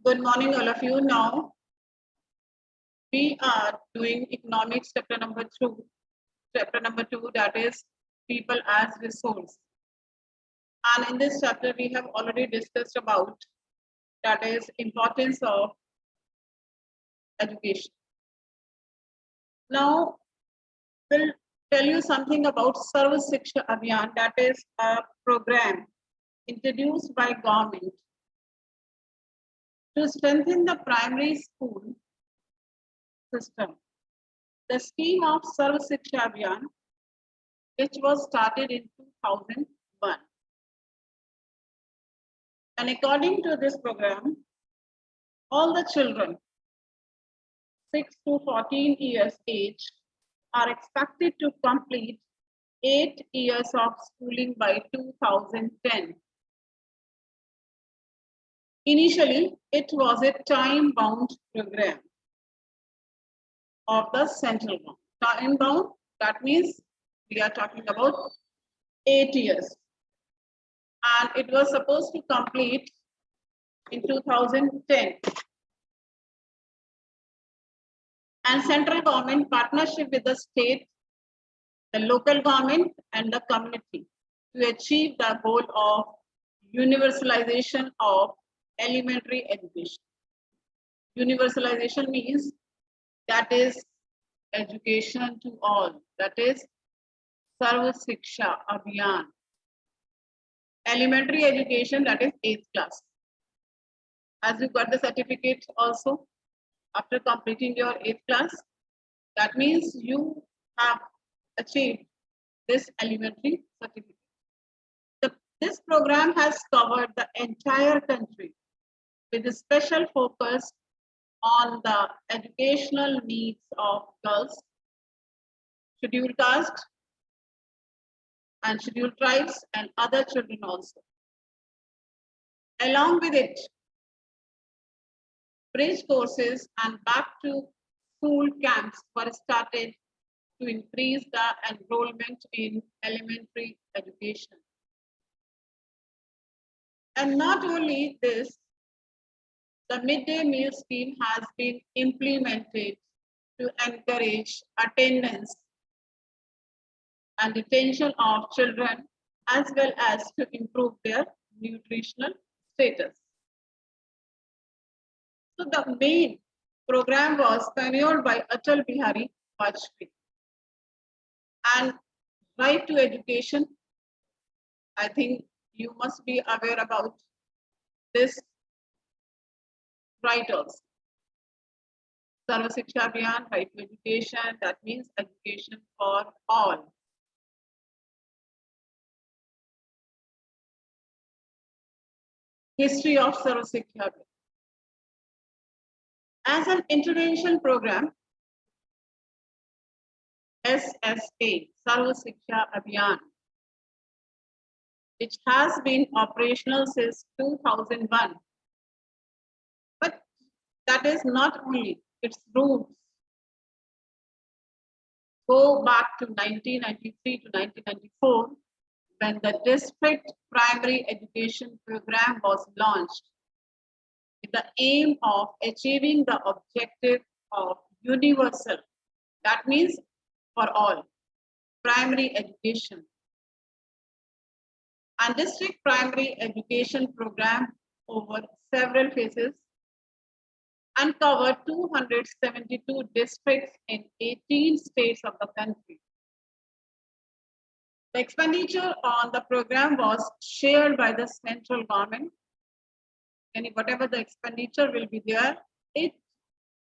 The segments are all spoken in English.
Good morning, all of you. Now we are doing economics chapter number two. Chapter number two, that is people as resource. And in this chapter, we have already discussed about that is importance of education. Now we'll tell you something about Sarva Shiksha Abhiyan, that is a program introduced by government to strengthen the primary school system. The scheme of Sarva Shiksha Abhiyan, which was started in 2001. And according to this program, all the children 6 to 14 years age are expected to complete 8 years of schooling by 2010. Initially, it was a time-bound program of the central government. Time-bound, that means we are talking about 8 years. And it was supposed to complete in 2010. And central government partnership with the state, the local government and the community to achieve the goal of universalization of elementary education. Universalization means that is education to all, that is Sarva Shiksha Abhiyan. Elementary education, that is 8th class. As you got the certificate also after completing your 8th class, that means you have achieved this elementary certificate. This program has covered the entire country with a special focus on the educational needs of girls, scheduled caste, and scheduled tribes, and other children also. Along with it, bridge courses and back to school camps were started to increase the enrollment in elementary education. And not only this, the midday meal scheme has been implemented to encourage attendance and retention of children, as well as to improve their nutritional status. So the main program was pioneered by Atal Bihari Vajpayee. And right to education, I think you must be aware about this right also. Sarva Shiksha Abhiyan, right to education, that means education for all. History of Sarva Shiksha Abhiyan. As an intervention program, SSA, Sarva Shiksha Abhiyan, which has been operational since 2001. But that is not only its roots go back to 1993 to 1994, when the district primary education program was launched with the aim of achieving the objective of universal, that means for all, primary education. And district primary education program over several phases and covered 272 districts in 18 states of the country. The expenditure on the program was shared by the central government, and whatever the expenditure will be there, its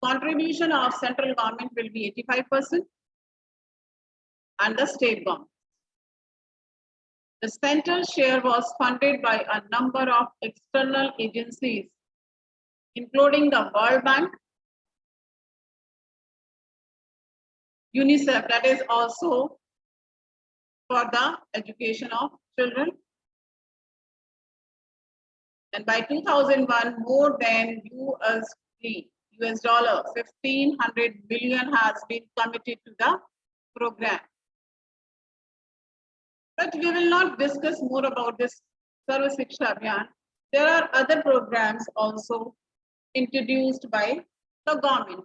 contribution of central government will be 85% and the state government. The central share was funded by a number of external agencies, including the World Bank, UNICEF, that is also for the education of children. And by 2001, more than US dollar 1,500 billion has been committed to the program. But we will not discuss more about this Sarva Shiksha Abhiyan. There are other programs also introduced by the government.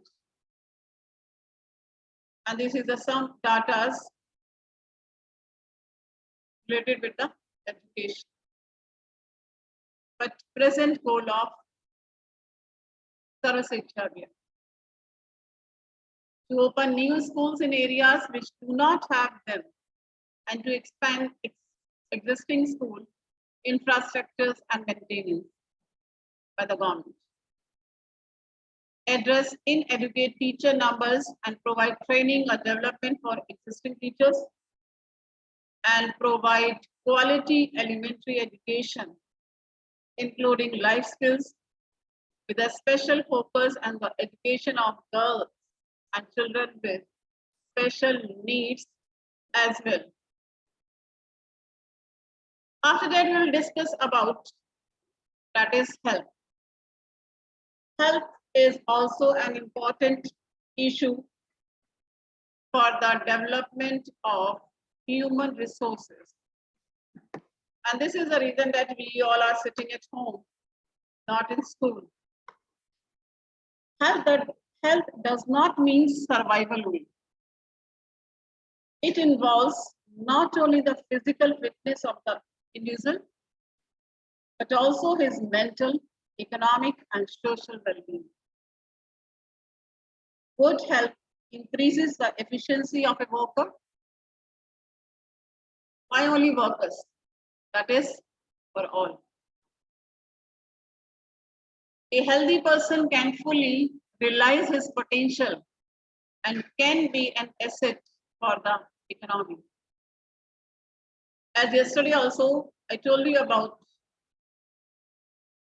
And this is the some data related with the education. But present goal of Sarva Shiksha Abhiyan to open new schools in areas which do not have them and to expand existing school infrastructures and maintenance by the government. Address inadequate teacher numbers and provide training or development for existing teachers and provide quality elementary education, including life skills, with a special focus on the education of girls and children with special needs as well. After that, we will discuss about that is health. Health is also an important issue for the development of human resources. And this is the reason that we all are sitting at home, not in school. Health does not mean survival only. It involves not only the physical fitness of the individual, but also his mental, economic, and social well-being. Good health increases the efficiency of a worker. Why only workers? That is for all. A healthy person can fully realize his potential and can be an asset for the economy. As yesterday also, I told you about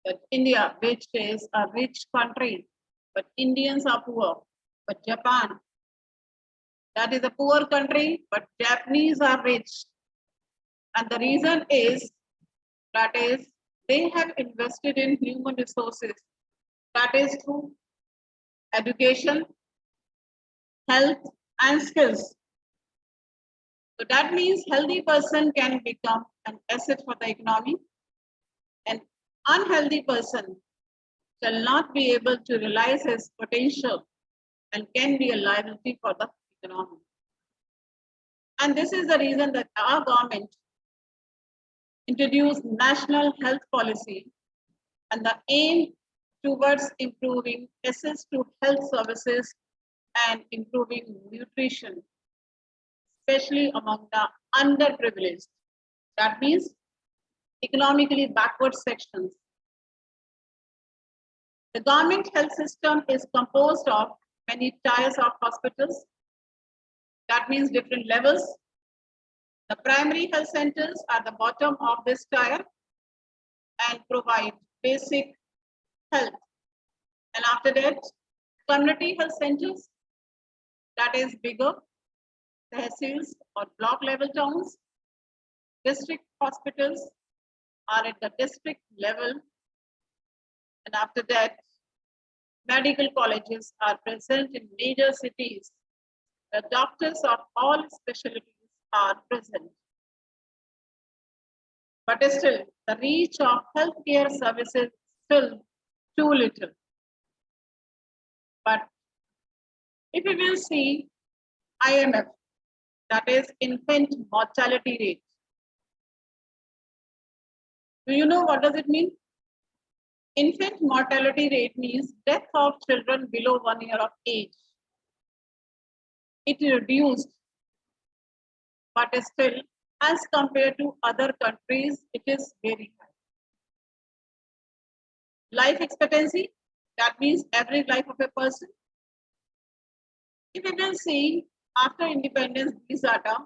that India, which is a rich country, but Indians are poor. But Japan, that is a poor country, but Japanese are rich. And the reason is that is they have invested in human resources. That is through education, health, and skills. So that means healthy person can become an asset for the economy. An unhealthy person shall not be able to realize his potential and can be a liability for the economy. And this is the reason that our government introduced national health policy and the aim towards improving access to health services and improving nutrition, especially among the underprivileged. That means economically backward sections. The government health system is composed of many tiers of hospitals. That means different levels. The primary health centers are the bottom of this tier and provide basic health. And after that, community health centers, that is bigger, tehsils or block level towns. District hospitals are at the district level. And after that, medical colleges are present in major cities. The doctors of all specialties are present. But still, the reach of healthcare services is still too little. But if we will see IMF, that is infant mortality rate. Do you know what does it mean? Infant mortality rate means death of children below 1 year of age. It reduced, but still, as compared to other countries, it is very high. Life expectancy, that means average life of a person. If we will see after independence these data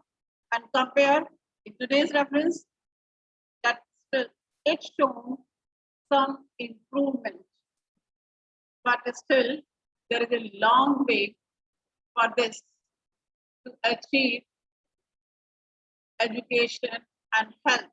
and compare in today's reference, that still it's shown some improvement, but still there is a long way for this to achieve education and health.